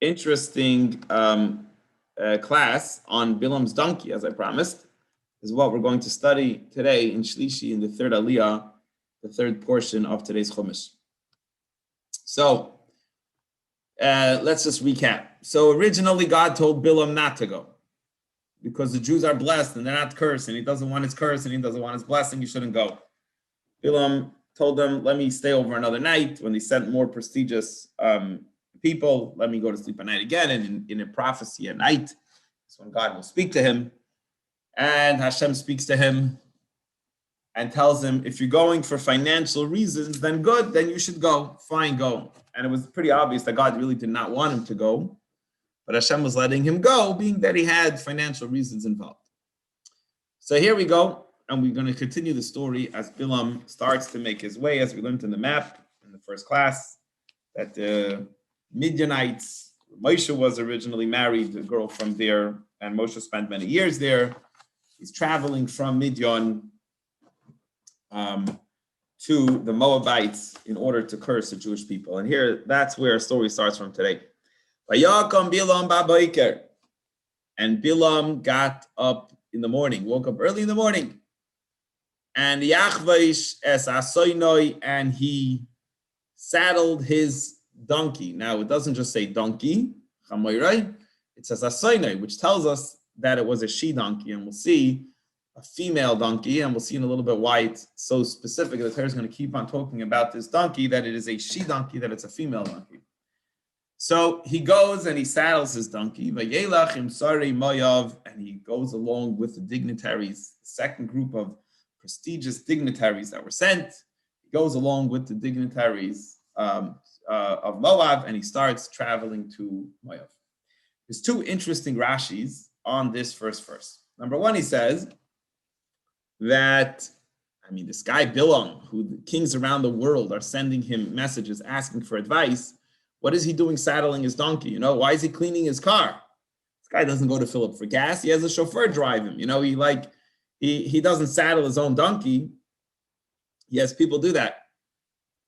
interesting class on Bilam's donkey, as I promised, is what we're going to study today in Shlishi, in the third Aliyah, the third portion of today's Chumash. So let's just recap. So originally God told Bilam not to go because the Jews are blessed and they're not cursed, and he doesn't want his curse and he doesn't want his blessing. You shouldn't go. Bilam told them, let me stay over another night. When they sent more prestigious people, let me go to sleep at night again. And in a prophecy at night, that's when God will speak to him. And Hashem speaks to him and tells him, if you're going for financial reasons, then good, then you should go. Fine, go. And it was pretty obvious that God really did not want him to go, but Hashem was letting him go, being that he had financial reasons involved. So here we go, and we're going to continue the story as Bilam starts to make his way, as we learned in the map in the first class, that the Midianites, Moshe was originally married, a girl from there, and Moshe spent many years there. He's traveling from Midian to the Moabites in order to curse the Jewish people. And here, that's where our story starts from today. Vayakam Bilam ba'boker. And Bilam got up in the morning, woke up early in the morning. And Yachvaish es asoinoi, and he saddled his donkey. Now, it doesn't just say donkey, chamoirai, it says asoinoi, which tells us that it was a she donkey. And we'll see a female donkey, and we'll see in a little bit why it's so specific. The Torah is going to keep on talking about this donkey, that it is a she donkey, that it's a female donkey. So he goes and he saddles his donkey, Vayelach im Sarei Moav, and he goes along with the dignitaries, the second group of prestigious dignitaries that were sent. He goes along with the dignitaries of Moab, and he starts traveling to Moab. There's two interesting Rashis on this first verse. Number one, he says that, this guy Bilam, who the kings around the world are sending him messages asking for advice, what is he doing saddling his donkey? Why is he cleaning his car? This guy doesn't go to fill up for gas. He has a chauffeur drive him. He doesn't saddle his own donkey. Yes, people do that.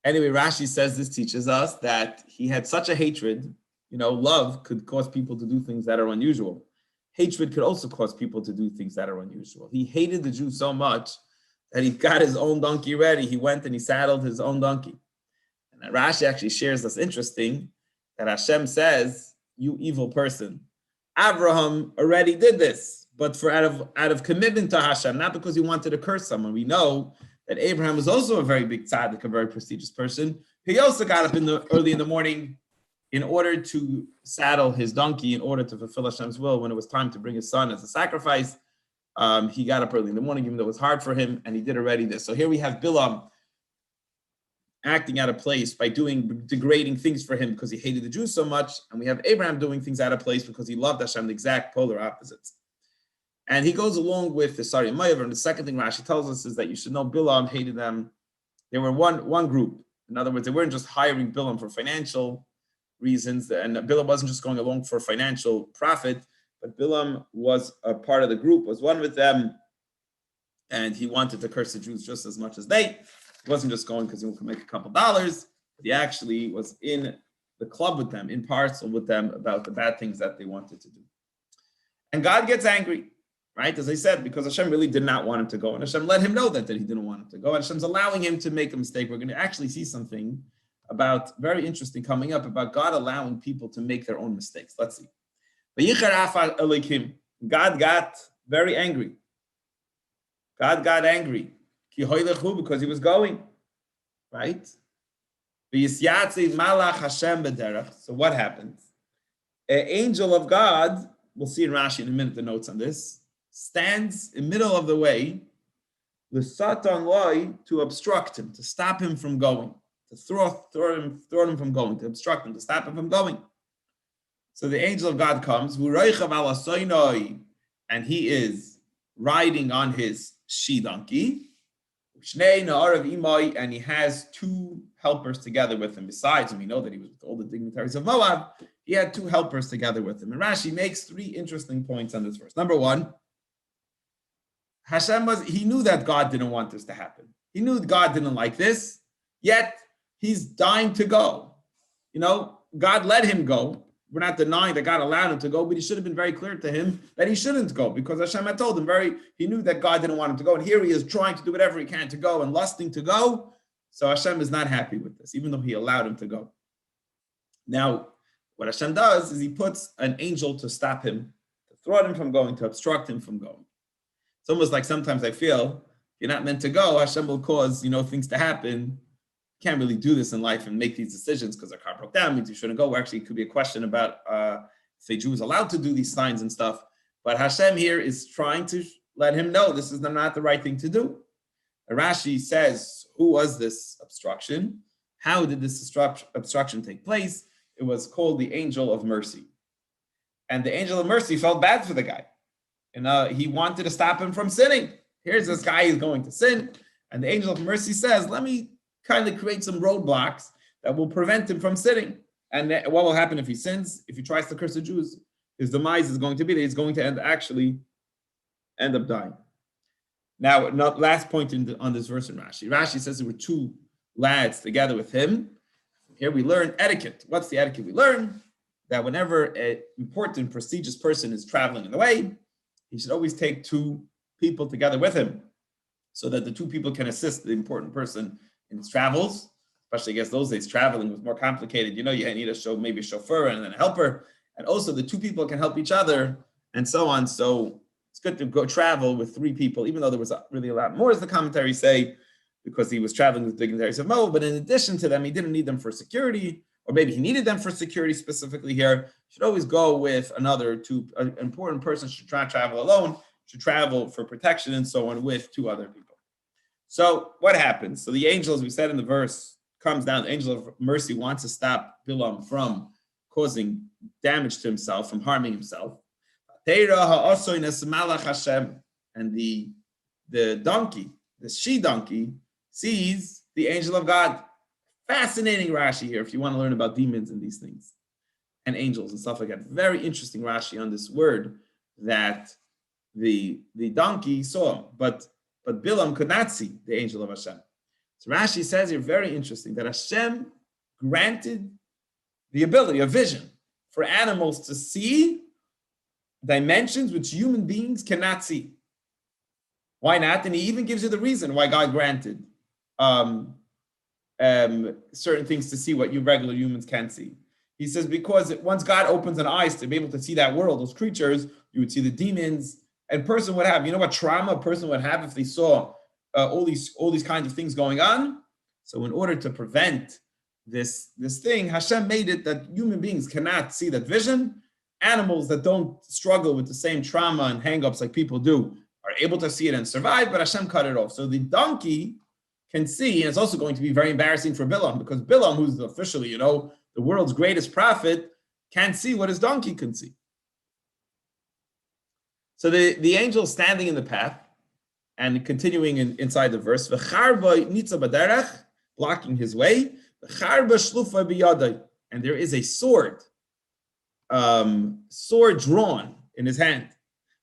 Anyway, Rashi says this teaches us that he had such a hatred. Love could cause people to do things that are unusual. Hatred could also cause people to do things that are unusual. He hated the Jews so much that he got his own donkey ready. He went and he saddled his own donkey. And Rashi actually shares this interesting, that Hashem says, you evil person, Abraham already did this, but for out of commitment to Hashem, not because he wanted to curse someone. We know that Abraham was also a very big tzaddik, a very prestigious person. He also got up early in the morning in order to saddle his donkey, in order to fulfill Hashem's will. When it was time to bring his son as a sacrifice, he got up early in the morning, even though it was hard for him, and he did already this. So here we have Bilam acting out of place by doing degrading things for him because he hated the Jews so much, and we have Abraham doing things out of place because he loved Hashem, the exact polar opposites. And he goes along with the Sarei Moav. And the second thing Rashi tells us is that you should know Bilam hated them. They were one group. In other words, they weren't just hiring Bilam for financial reasons, and Bilam wasn't just going along for financial profit, but Bilam was a part of the group, was one with them, and he wanted to curse the Jews just as much as they. He wasn't just going because he could make a couple dollars, but he actually was in the club with them, in parcel with them about the bad things that they wanted to do. And God gets angry, right? As I said, because Hashem really did not want him to go, and Hashem let him know that he didn't want him to go, and Hashem's allowing him to make a mistake. We're going to actually see something very interesting coming up about God allowing people to make their own mistakes. Let's see. God got very angry. God got angry because he was going, right? So what happens? An angel of God, we'll see in Rashi in a minute the notes on this, stands in the middle of the way, to obstruct him, to stop him from going. To throw him from going, to obstruct him, to stop him from going. So the angel of God comes, and he is riding on his she donkey, and he has two helpers together with him. Besides, and we know that he was with all the dignitaries of Moab, he had two helpers together with him. And Rashi makes three interesting points on this verse. Number one, he knew that God didn't want this to happen. He knew God didn't like this, yet he's dying to go. God let him go. We're not denying that God allowed him to go, but he should have been very clear to him that he shouldn't go, because Hashem had told him he knew that God didn't want him to go. And here he is trying to do whatever he can to go and lusting to go. So Hashem is not happy with this, even though he allowed him to go. Now, what Hashem does is he puts an angel to stop him, to thwart him from going, to obstruct him from going. It's almost like sometimes I feel you're not meant to go, Hashem will cause, things to happen. You can't really do this in life and make these decisions because our car broke down, means you shouldn't go. Or actually, it could be a question about if a Jew is allowed to do these signs and stuff. But Hashem here is trying to let him know this is not the right thing to do. Rashi says, who was this obstruction? How did this obstruction take place? It was called the angel of mercy. And the angel of mercy felt bad for the guy. And he wanted to stop him from sinning. Here's this guy who's going to sin. And the angel of mercy says, let me kind of create some roadblocks that will prevent him from sinning. And what will happen if he sins? If he tries to curse the Jews, his demise is going to be that he's going to end up dying. Now, last point on this verse in Rashi. Rashi says there were two lads together with him. Here we learn etiquette. What's the etiquette we learn? That whenever an important, prestigious person is traveling in the way, he should always take two people together with him so that the two people can assist the important person in his travels. Especially, I guess, those days, traveling was more complicated. You need maybe a chauffeur and then a helper. And also the two people can help each other and so on. So it's good to go travel with three people, even though there was really a lot more, as the commentaries say, because he was traveling with dignitaries of Moab. But in addition to them, he didn't need them for security, or maybe he needed them for security specifically here. Should always go with another two. An important person should not travel alone, should travel for protection and so on with two other people. So what happens? So the angel, as we said in the verse, comes down. The angel of mercy wants to stop Bilam from causing damage to himself, from harming himself. And the donkey, the she-donkey, sees the angel of God. Fascinating Rashi here, if you want to learn about demons and these things, and angels and stuff like that. Very interesting Rashi on this word that the donkey saw him, but Bilam could not see the angel of Hashem. So Rashi says here, very interesting, that Hashem granted the ability of vision for animals to see dimensions which human beings cannot see. Why not? And he even gives you the reason why God granted certain things to see what you regular humans can't see. He says, because once God opens an eyes to be able to see that world, those creatures, you would see the demons, and person would have, what trauma a person would have if they saw all these kinds of things going on. So in order to prevent this thing, Hashem made it that human beings cannot see that vision. Animals that don't struggle with the same trauma and hang-ups like people do are able to see it and survive, but Hashem cut it off. So the donkey can see, and it's also going to be very embarrassing for Bilam, because Bilam, who's officially, the world's greatest prophet, can't see what his donkey can see. So the angel standing in the path and continuing inside the verse, blocking his way, and there is a sword drawn in his hand.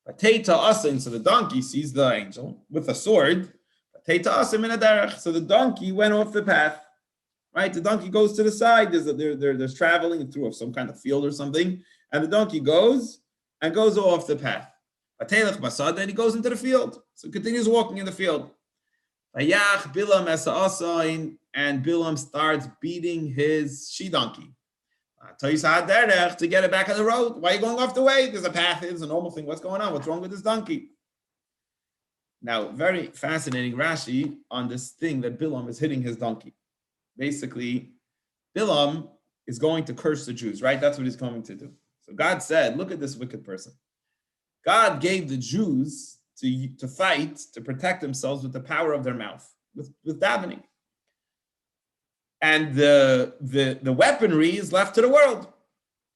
So the donkey sees the angel with a sword. So the donkey went off the path. Right? The donkey goes to the side. There's traveling through some kind of field or something, and the donkey goes off the path. Then he goes into the field. So he continues walking in the field. And Bilam starts beating his she-donkey to get it back on the road. Why are you going off the way? There's a path. It's a normal thing. What's going on? What's wrong with this donkey? Now, very fascinating Rashi on this thing that Bilam is hitting his donkey. Basically, Bilam is going to curse the Jews, right? That's what he's coming to do. So God said, look at this wicked person. God gave the Jews to fight, to protect themselves with the power of their mouth, with davening. And the weaponry is left to the world,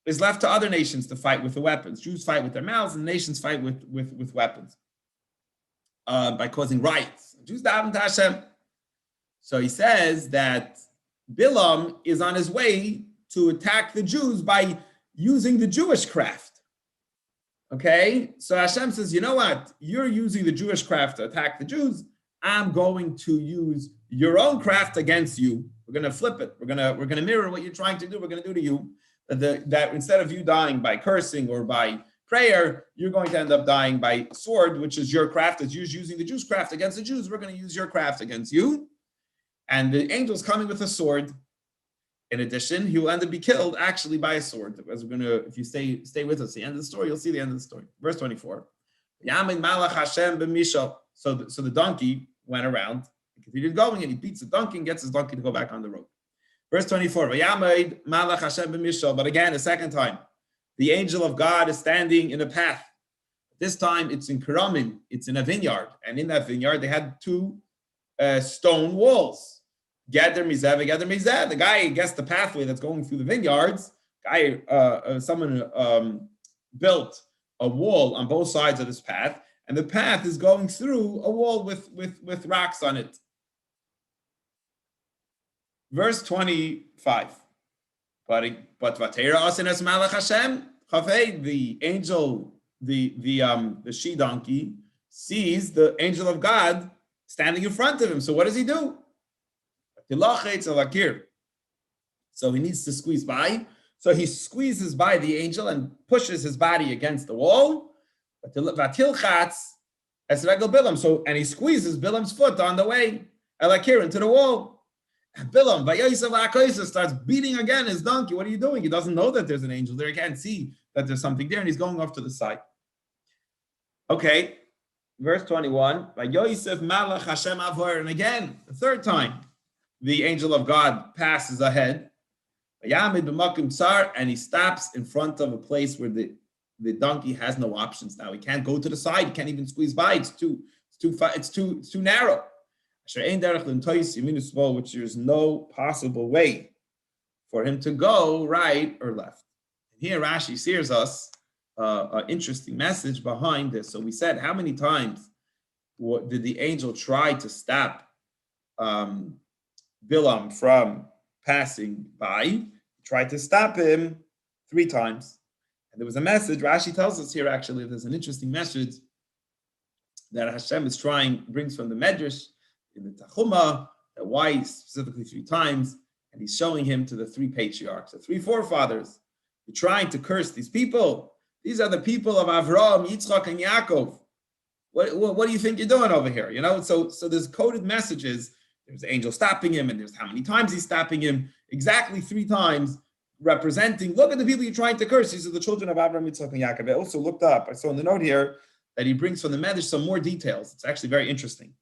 is left to other nations to fight with the weapons. Jews fight with their mouths, and nations fight with weapons by causing riots. Jews daven to Hashem. So he says that Bilam is on his way to attack the Jews by using the Jewish craft. Okay, so Hashem says, you know what? You're using the Jewish craft to attack the Jews. I'm going to use your own craft against you. We're going to flip it. We're going to mirror what you're trying to do. We're going to do to you that instead of you dying by cursing or by prayer, you're going to end up dying by sword, which is your craft. It's using the Jews' craft against the Jews. We're going to use your craft against you. And the angel's coming with a sword. In addition, he will end up be killed actually by a sword. As we're going to, if you stay with us, the end of the story, you'll see the end of the story. Verse 24. Yamin Malach Hashem b'Mishal. So the donkey went around and continued going, and he beats the donkey and gets his donkey to go back on the road. Verse 24. Yamin Malach Hashem b'Mishal. But again, a second time, the angel of God is standing in a path. This time it's in Karamim. It's in a vineyard, and in that vineyard they had two stone walls. Gather mizeh, gather mizeh. The guy guessed the pathway that's going through the vineyards. Someone built a wall on both sides of this path, and the path is going through a wall with rocks on it. Verse 25. But Vatera Asinas Malach Hashem Chavei, the angel, the she donkey sees the angel of God standing in front of him. So what does he do? So he needs to squeeze by. So he squeezes by the angel and pushes his body against the wall. So, and he squeezes Bilam's foot on the way, Elakir, into the wall. Bilam starts beating again his donkey. What are you doing? He doesn't know that there's an angel there. He can't see that there's something there, and he's going off to the side. Okay, verse 21. And again, the third time, the angel of God passes ahead, and he stops in front of a place where the donkey has no options now. He can't go to the side. He can't even squeeze by. It's too narrow. Which there's no possible way for him to go right or left. And here Rashi shares us an interesting message behind this. So we said, how many times did the angel try to stop Bilam from passing by? He tried to stop him 3 times. And there was a message, Rashi tells us here actually, there's an interesting message that Hashem brings from the Medrash in the Tachuma, that why specifically 3 times, and he's showing him to the 3 patriarchs, the 3 forefathers. You're trying to curse these people. These are the people of Avraham, Yitzchak, and Yaakov. What do you think you're doing over here? You know, so there's coded messages. There's the angel stopping him, and there's how many times he's stopping him. Exactly 3 times, representing, look at the people you're trying to curse. These are the children of Avraham, Yitzchak, and Yaakov. I also looked up, I saw in the note here, that he brings from the Medrash some more details. It's actually very interesting.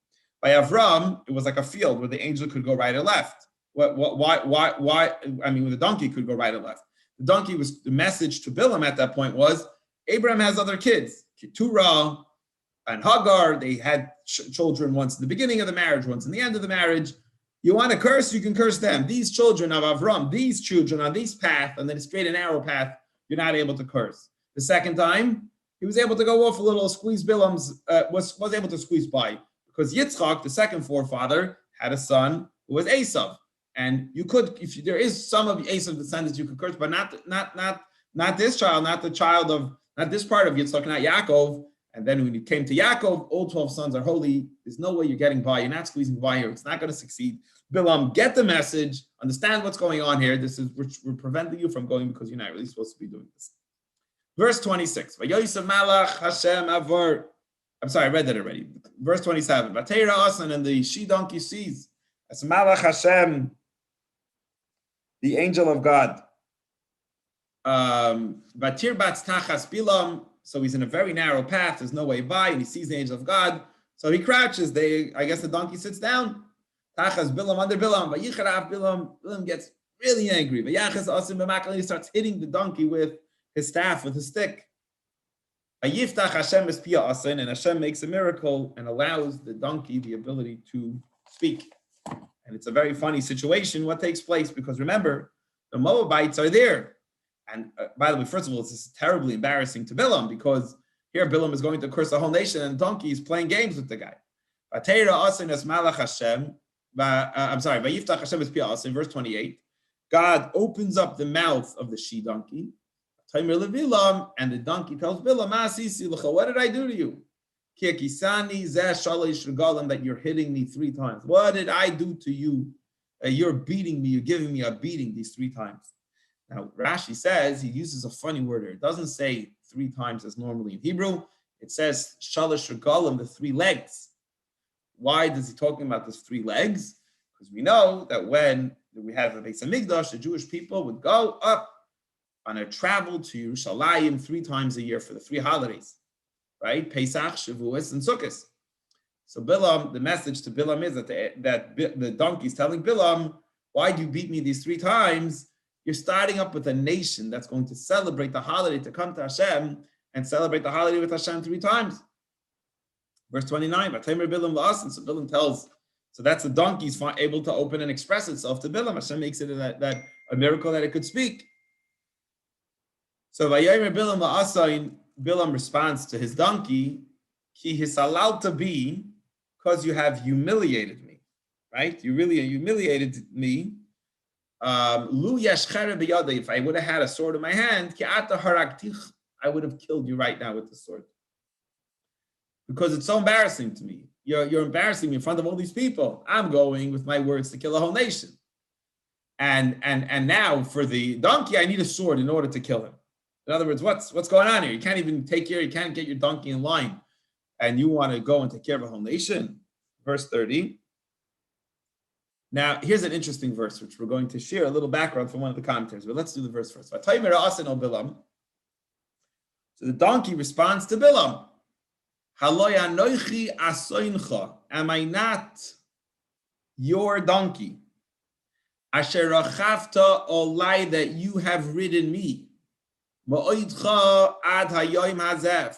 By Avram, it was like a field where the angel could go right or left. Why? I mean, the donkey could go right or left. The donkey was, the message to Bilam at that point was, Abraham has other kids, Keturah and Hagar. They had children once in the beginning of the marriage, once in the end of the marriage. You want to curse, you can curse them. These children of Avram, these children on this path, and then a straight and narrow path, you're not able to curse. The second time, he was able to go off a little, squeeze Bilam's, was able to squeeze by. Because Yitzchak, the second forefather, had a son who was Esav. And you could, if there is some of Esav's descendants you could curse, but not this child, not this part of Yitzchak, not Yaakov. And then when it came to Yaakov, all 12 sons are holy. There's no way you're getting by. You're not squeezing by here. It's not going to succeed. Bilam, get the message. Understand what's going on here. We're preventing you from going because you're not really supposed to be doing this. Verse 26. I'm sorry, I read that already. Verse 27. Vatera Asan, and the she donkey sees as Malach Hashem, the angel of God. Vatir Bats Tachas Bilam. So he's in a very narrow path. There's no way by, and he sees the angel of God. So he crouches. I guess the donkey sits down. Tachas Bilam under Bilam. Vayicharav Bilam. Bilam gets really angry. Vayachas Asim b'makal. He starts hitting the donkey with his staff, with his stick. Yiftach Hashem es pia asin, and Hashem makes a miracle and allows the donkey the ability to speak. And it's a very funny situation. What takes place? Because remember, the Moabites are there. And by the way, first of all, this is terribly embarrassing to Bilam, because here Bilam is going to curse the whole nation, and the donkey is playing games with the guy. Vatera asin es malach Hashem. Vayiftach Hashem es pia asin. Verse 28. God opens up the mouth of the she donkey. And the donkey tells Bilam, what did I do to you? That you're hitting me 3 times. What did I do to you You're beating me, you're giving me a beating these 3 times. Now, Rashi says, he uses a funny word here. It doesn't say 3 times as normally in Hebrew. It says, shalosh regalim, the 3 legs. Why does he talking about those 3 legs? Because we know that when we have the Beis Hamikdash, the Jewish people would go up on a travel to Yerushalayim 3 times a year for the 3 holidays, right? Pesach, Shavuos, and Sukkot. So Bilam, the message to Bilam is that the donkey is telling Bilam, why do you beat me these 3 times? You're starting up with a nation that's going to celebrate the holiday, to come to Hashem and celebrate the holiday with Hashem 3 times. Verse 29, V'tamer Bilam la'asin, so Bilam tells, so that's the donkey's able to open and express itself to Bilam. Hashem makes it that a miracle that it could speak. So Vayomer Bilam la'asin, Bilam responds to his donkey, Ki hisalal to be, because you have humiliated me, right? You really humiliated me. Lu yashchere b'yadei, if I would have had a sword in my hand, ki ata haragtich, I would have killed you right now with the sword. Because it's so embarrassing to me. You're embarrassing me in front of all these people. I'm going with my words to kill a whole nation. And now for the donkey, I need a sword in order to kill him. In other words, what's going on here? You can't even you can't get your donkey in line. And you want to go and take care of a whole nation. Verse 30. Now, here's an interesting verse, which we're going to share a little background from one of the commentaries, but let's do the verse first. So the donkey responds to Bilam. Am I not your donkey? Asher rachavta olai, that you have ridden me. Ma'oidcha ad hayoim hazeh,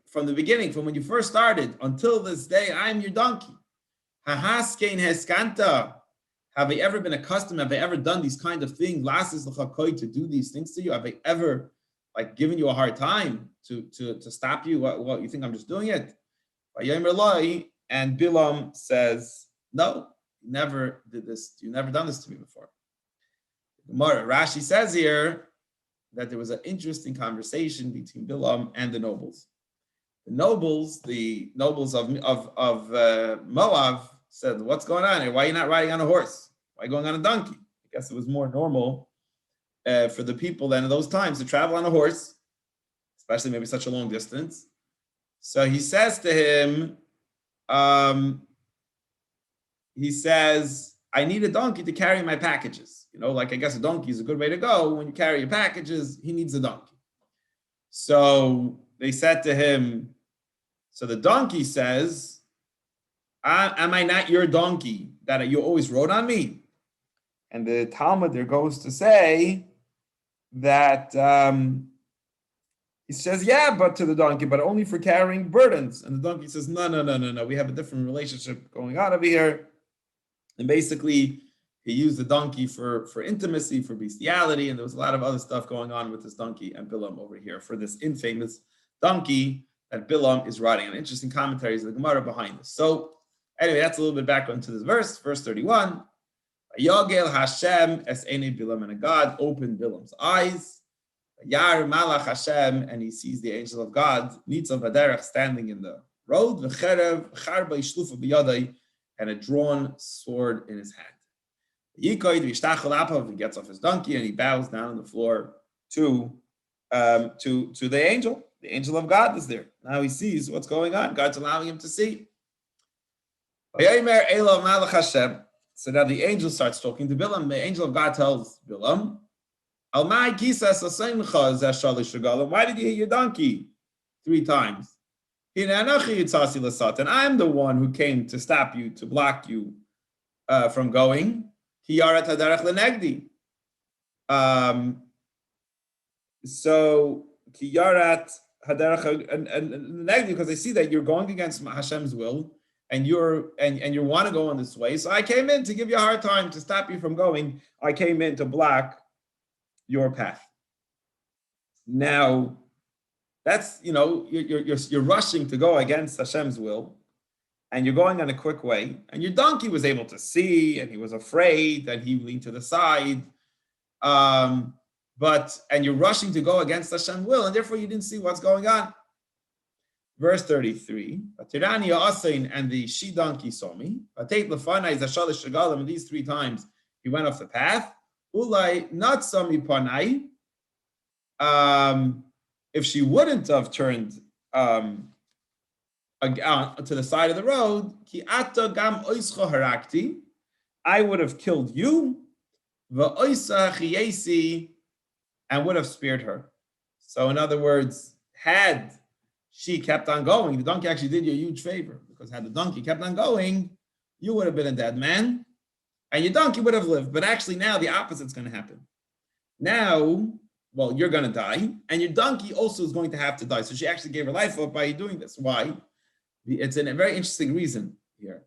from the beginning, from when you first started until this day, I'm your donkey. Hahaskein heskanta. Have I ever been accustomed? Have I ever done these kind of things? To do these things to you? Have I ever given you a hard time to stop you? What you think I'm just doing it? And Bilam says, no, you never did this. You've never done this to me before. Rashi says here that there was an interesting conversation between Bilam and the nobles. The nobles of Moab said, what's going on here? Why are you not riding on a horse? Why are you going on a donkey? I guess it was more normal for the people then in those times to travel on a horse, especially maybe such a long distance. So he says to him, he says, I need a donkey to carry my packages. I guess a donkey is a good way to go. When you carry your packages, he needs a donkey. So they said to him, so the donkey says, am I not your donkey that you always rode on me? And the Talmud there goes to say that he says, yeah, but to the donkey, but only for carrying burdens. And the donkey says, no. We have a different relationship going on over here. And basically, he used the donkey for intimacy, for bestiality, and there was a lot of other stuff going on with this donkey and Bilam over here for this infamous donkey that Bilam is riding. An interesting commentaries of the Gemara behind this. So anyway, that's a little bit background to this verse. Verse 31. Yogel Hashem es ene Bilam, and God opened Bilam's eyes. Yar Malach Hashem, and he sees the angel of God, Nitzav Haderech, standing in the road, v'cherev charba yishlufa b'yadai, and a drawn sword in his hand. Yikoid v'ishtachel apav, he gets off his donkey and he bows down on the floor to the angel. The angel of God is there. Now he sees what's going on. God's allowing him to see. So now the angel starts talking to Bilam. The angel of God tells Bilam, why did you hit your donkey 3 times? And I'm the one who came to stop you, to block you from going. So Kiyarat Haderach and because I see that you're going against Hashem's will, and you want to go on this way. So I came in to give you a hard time, to stop you from going. I came in to block your path. Now, that's you're rushing to go against Hashem's will, and you're going on a quick way. And your donkey was able to see, and he was afraid, and he leaned to the side. And you're rushing to go against Hashem's will, and therefore you didn't see what's going on. Verse 33. And the she donkey saw me. And these 3 times he went off the path. Ulai not sami panai. If she wouldn't have turned to the side of the road, ki ata gam oischa harakti, I would have killed you, va'oisa chiyesi, and would have spared her. So in other words, had she kept on going, the donkey actually did you a huge favor, because had the donkey kept on going, you would have been a dead man, and your donkey would have lived. But actually now the opposite's going to happen. Now, well, you're going to die, and your donkey also is going to have to die. So she actually gave her life up by doing this. Why? It's a very interesting reason here.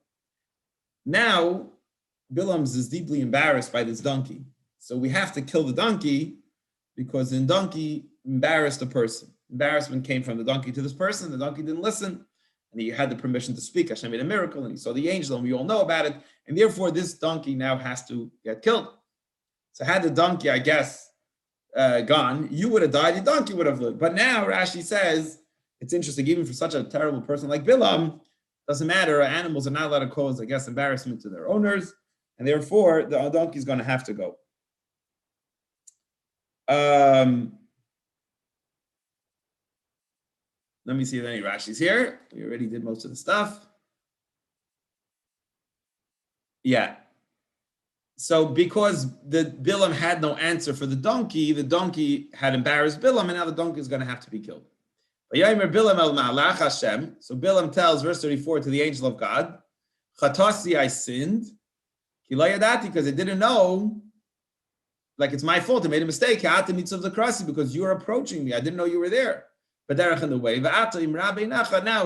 Now, Bilam is deeply embarrassed by this donkey. So we have to kill the donkey because the donkey embarrassed the person. Embarrassment came from the donkey to this person. The donkey didn't listen, and he had the permission to speak. Hashem made a miracle, and he saw the angel, and we all know about it. And therefore, this donkey now has to get killed. So had the donkey, I guess, gone, you would have died, the donkey would have lived. But now Rashi says, it's interesting, even for such a terrible person like Bilam, doesn't matter, animals are not allowed to cause, I guess, embarrassment to their owners, and therefore the donkey is going to have to go. Let me see if any Rashi's here. We already did most of the stuff. Yeah. So because the Bilam had no answer for the donkey had embarrassed Bilam, and now the donkey is going to have to be killed. So Bilam tells, verse 34, to the angel of God, Chatasi, I sinned, because I didn't know, like it's my fault, I made a mistake, because you are approaching me, I didn't know you were there. But in the way, now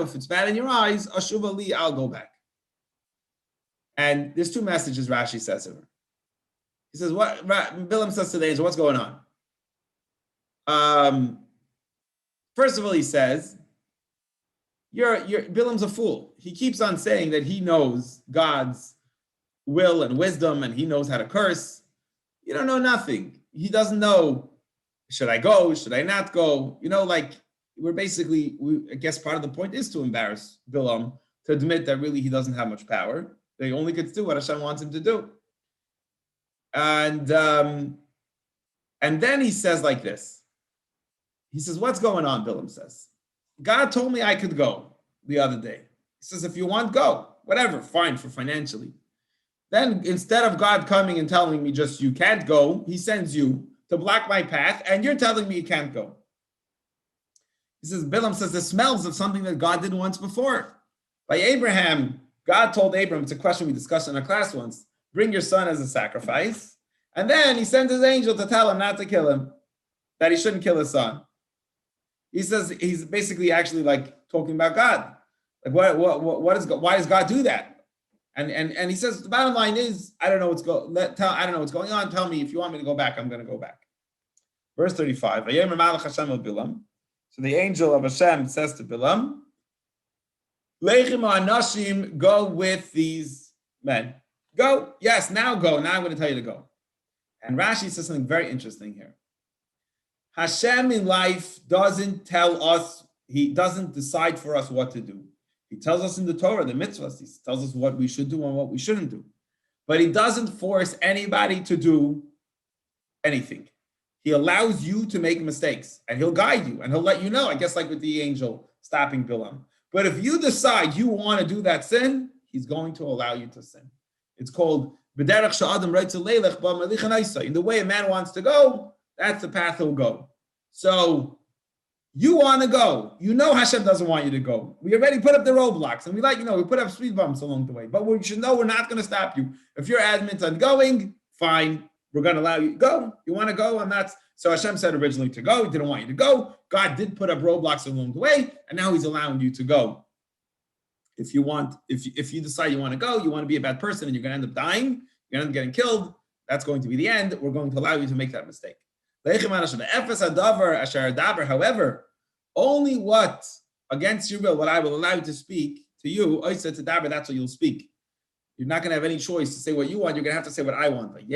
if it's bad in your eyes, I'll go back. And there's 2 messages Rashi says here. He says, what Bilam says to the angel, what's going on? First of all, he says, Bilam's a fool. He keeps on saying that he knows God's will and wisdom, and he knows how to curse. You don't know nothing. He doesn't know, should I go? Should I not go? I guess part of the point is to embarrass Bilam, to admit that really he doesn't have much power. They only gets to do what Hashem wants him to do. And then he says like this. He says, what's going on, Bilam says. God told me I could go the other day. He says, if you want, go. Whatever, fine for financially. Then instead of God coming and telling me just you can't go, he sends you to block my path, and you're telling me you can't go. He says, Bilam says, the smells of something that God did once before. By Abraham, God told Abraham, it's a question we discussed in our class once, bring your son as a sacrifice. And then he sends his angel to tell him not to kill him, that he shouldn't kill his son. He says, he's basically actually like talking about God. Like what is God, why does God do that? And he says, the bottom line is, I don't know what's going on. Tell me, if you want me to go back, I'm going to go back. Verse 35. So the angel of Hashem says to Bilam, go with these men. Go. Yes, now go. Now I'm going to tell you to go. And Rashi says something very interesting here. Hashem in life doesn't tell us, he doesn't decide for us what to do. He tells us in the Torah, the mitzvahs, he tells us what we should do and what we shouldn't do. But he doesn't force anybody to do anything. He allows you to make mistakes, and he'll guide you, and he'll let you know, I guess like with the angel stopping Bilam. But if you decide you want to do that sin, he's going to allow you to sin. It's called in the way a man wants to go, that's the path he'll go. So you want to go. You know Hashem doesn't want you to go. We already put up the roadblocks, and we put up speed bumps along the way. But we should know we're not going to stop you. If you're adamant on going, fine. We're going to allow you to go. You want to go? And that's so Hashem said originally to go. He didn't want you to go. God did put up roadblocks along the way, and now he's allowing you to go. If you decide you want to go, you want to be a bad person, and you're going to end up dying, you're going to end up getting killed, that's going to be the end. We're going to allow you to make that mistake. However, only what against your will, what I will allow you to speak to you, that's what you'll speak. You're not going to have any choice to say what you want. You're going to have to say what I want. And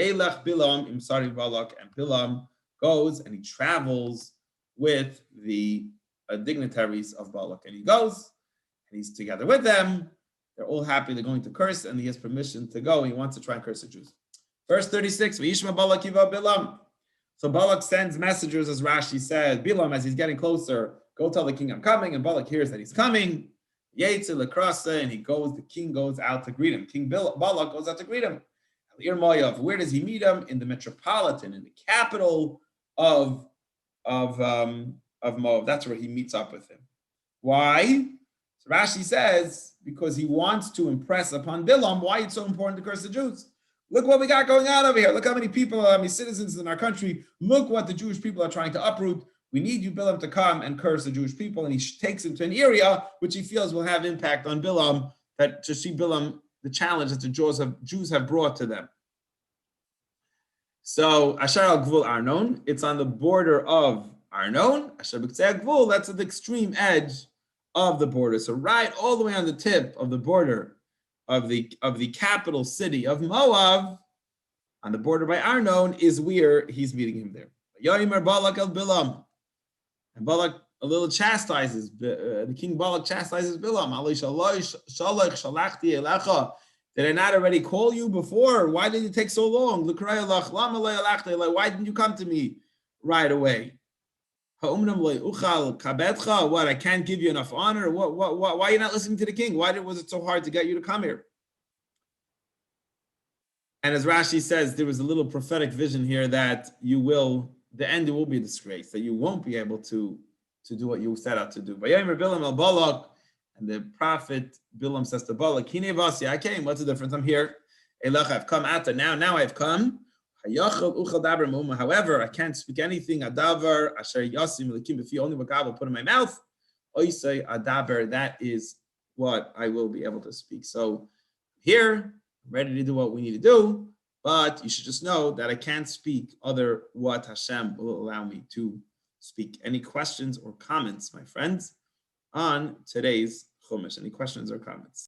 Bilam goes and he travels with the dignitaries of Balak. And he goes, and he's together with them. They're all happy. They're going to curse, and he has permission to go. He wants to try and curse the Jews. Verse 36, V'yishma Balak yiva Bilam. So Balak sends messengers, as Rashi said. Bilam, as he's getting closer, go tell the king I'm coming. And Balak hears that he's coming. Yetze lekrasa, and he goes, the king goes out to greet him. King Balak goes out to greet him. Where does he meet him? In the metropolitan, in the capital of Moab. That's where he meets up with him. Why? So Rashi says, because he wants to impress upon Bilam why it's so important to curse the Jews. Look what we got going on over here. Look how many people, how many citizens in our country. Look what the Jewish people are trying to uproot. We need you, Bilam, to come and curse the Jewish people. And he takes him to an area which he feels will have impact on Bilam, that to see Bilam, the challenge that the Jews have brought to them. So, Asher al Gvul Arnon, it's on the border of Arnon. Asher b'ktzei Gvul, that's at the extreme edge of the border. So, right all the way on the tip of the border of the capital city of Moab, on the border by Arnon, is where he's meeting him there. Yoimer Balak el Bilam, and Balak a little chastises. The king Balak chastises Bilam. Did I not already call you before? Why did it take so long? Why didn't you come to me right away? What, I can't give you enough honor? Why are you not listening to the king? Why was it so hard to get you to come here? And as Rashi says, there was a little prophetic vision here that the end will be a disgrace, that you won't be able to do what you set out to do. And the prophet Bilam says to Balak, I came. What's the difference? I'm here. I've come out now I've come. However, I can't speak anything. Adavar, asher yasim lekim b'fi, only what God will put in my mouth. Oisei adavar, that is what I will be able to speak. So here, I'm ready to do what we need to do, but you should just know that I can't speak other what Hashem will allow me to speak. Any questions or comments, my friends, on today's Chumash? Any questions or comments?